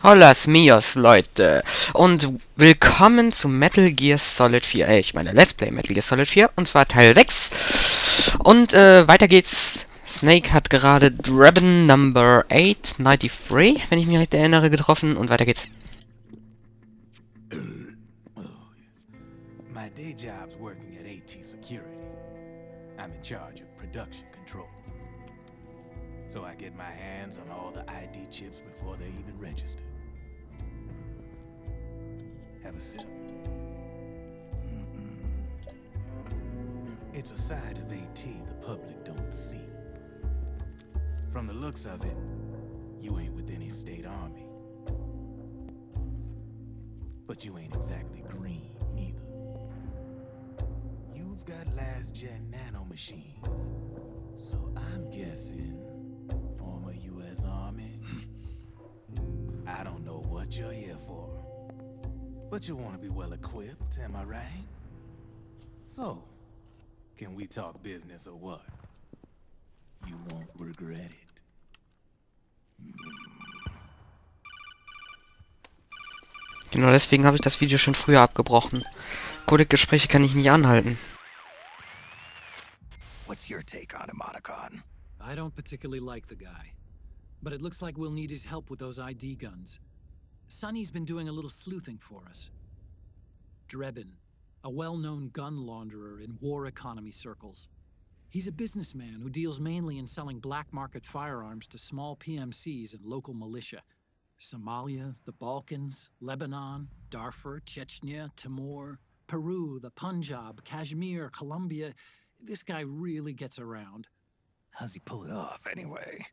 Holas Mios, Leute. Und willkommen zu Metal Gear Solid 4. Ich meine Let's Play Metal Gear Solid 4. Und zwar Teil 6. Und weiter geht's. Snake hat gerade Drebin Number 893, wenn ich mich recht erinnere, getroffen. Und weiter geht's. My day job's working at AT Security. I'm in charge of production control. So I get my hands on all the ID chips before they even register. Have a sip. It's a side of AT the public don't see. From the looks of it, you ain't with any state army. But you ain't exactly green, neither. You've got last-gen nanomachines. So I'm guessing former U.S. Army. I don't know what you're here for. But you want to be well-equipped, am I right? So, can we talk business or what? You won't regret it. Genau deswegen habe ich das Video schon früher abgebrochen. Codec-Gespräche kann ich nicht anhalten. What's your take on him, Otacon? I don't particularly like the guy, but it looks like we'll need his help with those ID guns. Sonny's been doing a little sleuthing for us. Drebin, a well-known gun launderer in war economy circles. He's a businessman who deals mainly in selling black market firearms to small PMCs and local militia. Somalia, the Balkans, Lebanon, Darfur, Chechnya, Timor, Peru, the Punjab, Kashmir, Colombia. This guy really gets around. How's he pull it off, anyway?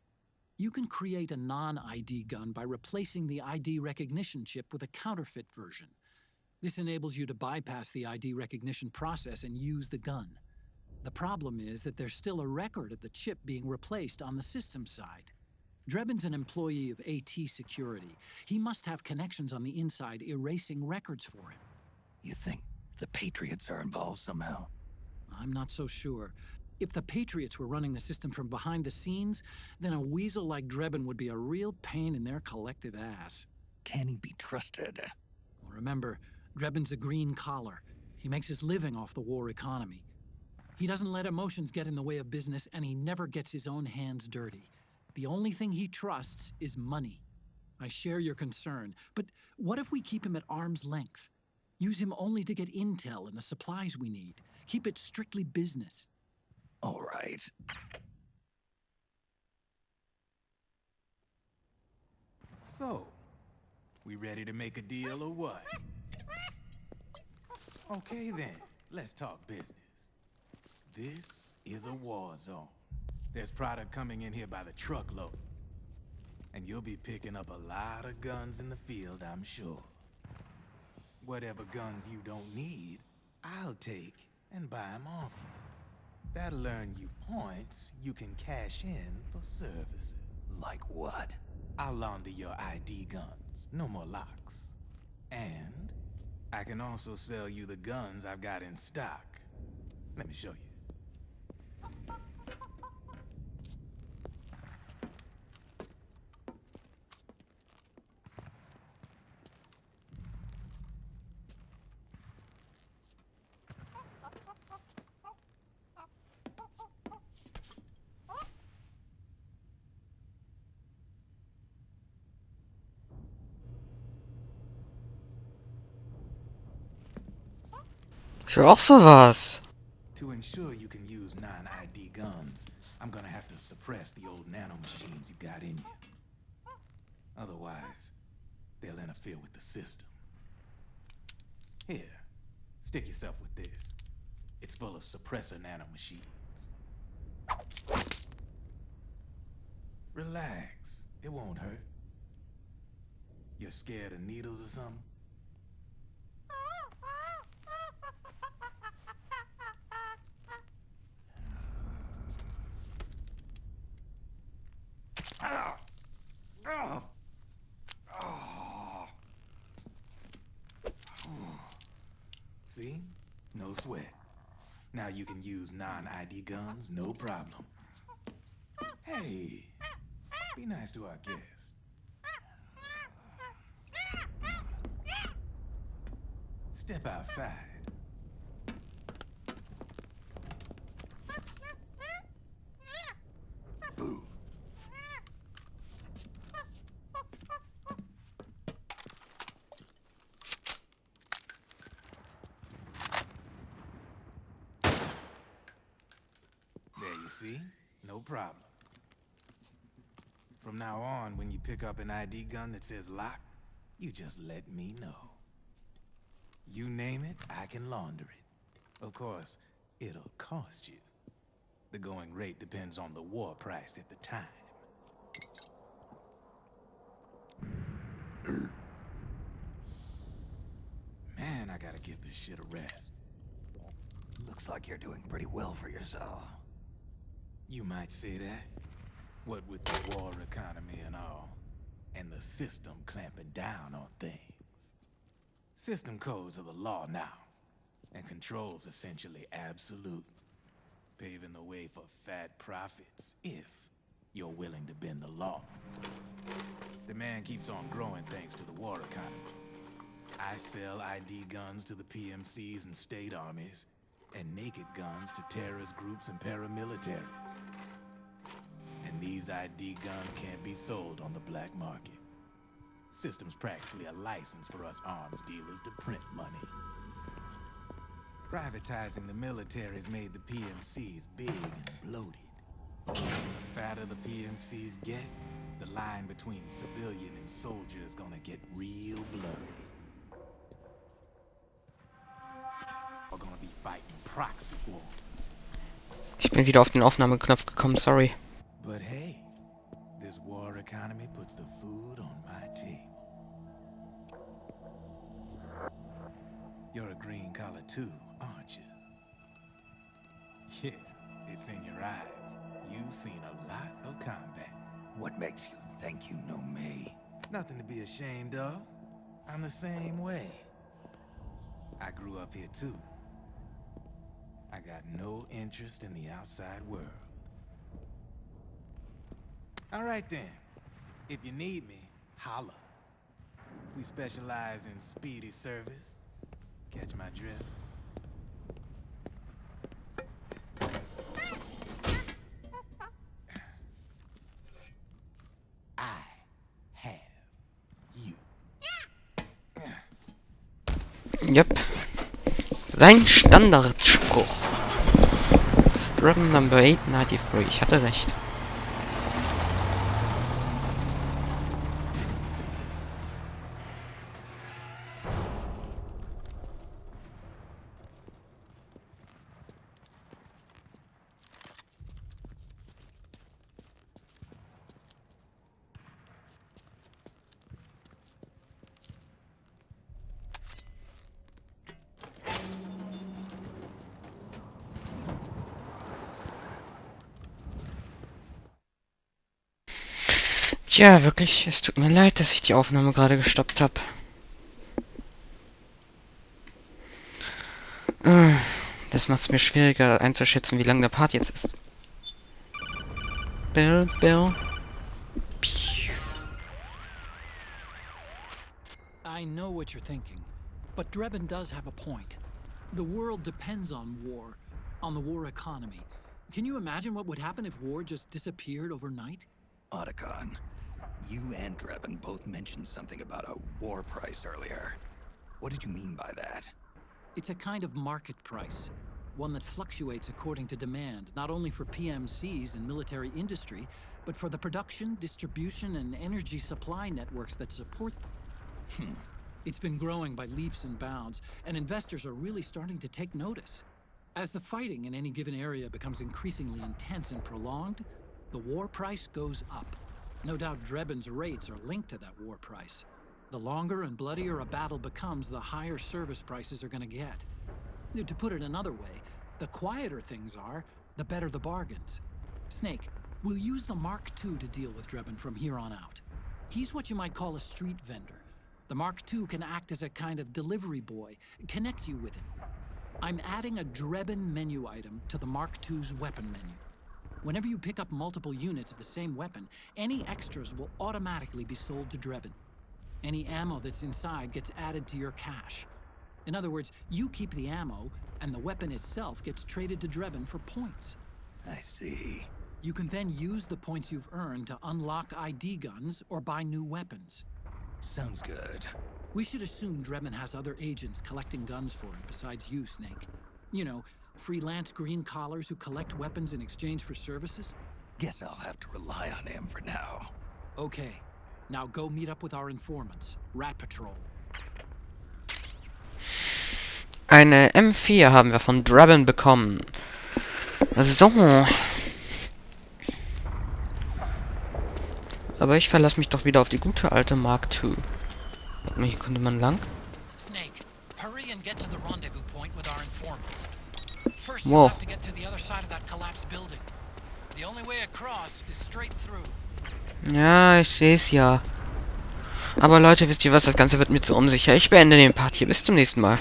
You can create a non-ID gun by replacing the ID recognition chip with a counterfeit version. This enables you to bypass the ID recognition process and use the gun. The problem is that there's still a record of the chip being replaced on the system side. Drebin's an employee of AT Security. He must have connections on the inside erasing records for him. You think the Patriots are involved somehow? I'm not so sure. If the Patriots were running the system from behind the scenes, then a weasel like Drebin would be a real pain in their collective ass. Can he be trusted? Well, remember, Drebin's a green collar. He makes his living off the war economy. He doesn't let emotions get in the way of business, and he never gets his own hands dirty. The only thing he trusts is money. I share your concern, but what if we keep him at arm's length? Use him only to get intel and the supplies we need. Keep it strictly business. All right. So, we ready to make a deal or what? Okay then, let's talk business. This is a war zone. There's product coming in here by the truckload. And you'll be picking up a lot of guns in the field, I'm sure. Whatever guns you don't need, I'll take and buy them off you. That'll earn you points you can cash in for services. Like what? I'll launder your ID guns, no more locks. And I can also sell you the guns I've got in stock. Let me show you. Ich will auch sowas. To ensure you can use non-ID guns, I'm gonna have to suppress the old nanomachines you got in you. Otherwise, they'll interfere with the system. Here, stick yourself with this. It's full of suppressor nanomachines. Relax, it won't hurt. You're scared of needles or something? See? No sweat. Now you can use non-ID guns, no problem. Hey, be nice to our guest. Step outside. Boo. There you see? No problem. From now on, when you pick up an ID gun that says lock, you just let me know. You name it, I can launder it. Of course, it'll cost you. The going rate depends on the war price at the time. Man, I gotta give this shit a rest. Looks like you're doing pretty well for yourself. You might say that. What with the war economy and all, and the system clamping down on things. System codes are the law now, and control's essentially absolute, paving the way for fat profits if you're willing to bend the law. Demand keeps on growing thanks to the war economy. I sell ID guns to the PMCs and state armies, and naked guns to terrorist groups and paramilitaries. And these ID guns can't be sold on the black market. System's practically a license for us arms dealers to print money. Privatizing the military's made the PMCs big and bloated. The fatter the PMCs get, the line between civilian and soldier is gonna get real blurry. We're gonna be fighting proxy wars. Ich bin wieder auf den Aufnahmeknopf gekommen, sorry. But hey, this war economy puts the food on my table. You're a green collar too, aren't you? Yeah, it's in your eyes. You've seen a lot of combat. What makes you think you know me? Nothing to be ashamed of. I'm the same way. I grew up here too. I got no interest in the outside world. All right then. If you need me, holla. We specialize in speedy service. Catch my drift? I have you. Yep. Sein Standardspruch. Drebin Number 893. Ich hatte recht. Tja, wirklich, es tut mir leid, dass ich die Aufnahme gerade gestoppt habe. Das macht es mir schwieriger einzuschätzen, wie lang der Part jetzt ist. Bill. I know what you're thinking, but Drebin does have a point. The world depends on war, on the war economy. Can you imagine what would happen if war just disappeared overnight? Otacon, you and Drebin both mentioned something about a war price earlier. What did you mean by that? It's a kind of market price, one that fluctuates according to demand, not only for PMCs and military industry, but for the production, distribution, and energy supply networks that support them. It's been growing by leaps and bounds, and investors are really starting to take notice. As the fighting in any given area becomes increasingly intense and prolonged, the war price goes up. No doubt Drebin's rates are linked to that war price. The longer and bloodier a battle becomes, the higher service prices are going to get. To put it another way, the quieter things are, the better the bargains. Snake, we'll use the Mark II to deal with Drebin from here on out. He's what you might call a street vendor. The Mark II can act as a kind of delivery boy, connect you with him. I'm adding a Drebin menu item to the Mark II's weapon menu. Whenever you pick up multiple units of the same weapon, any extras will automatically be sold to Drebin. Any ammo that's inside gets added to your cache. In other words, you keep the ammo, and the weapon itself gets traded to Drebin for points. I see. You can then use the points you've earned to unlock ID guns or buy new weapons. Sounds good. We should assume Drebin has other agents collecting guns for him besides you, Snake. You know, freelance green collars who collect weapons in exchange for services? Guess I'll have to rely on him for now. Okay. Now go meet up with our informants. Rat Patrol. Eine M4 haben wir von Drebin bekommen. So. Aber ich verlasse mich doch wieder auf die gute alte Mark II. Warte mal, hier konnte man lang. Snake, hurry and get to the rendezvous point with our informants. First, Whoa. you'll have to get to the other side of that collapsed building. The only way across is straight through. Ja, ich sehe es ja. Aber Leute, wisst ihr was? Das Ganze wird mir zu unsicher. Ich beende den Part hier. Bis zum nächsten Mal.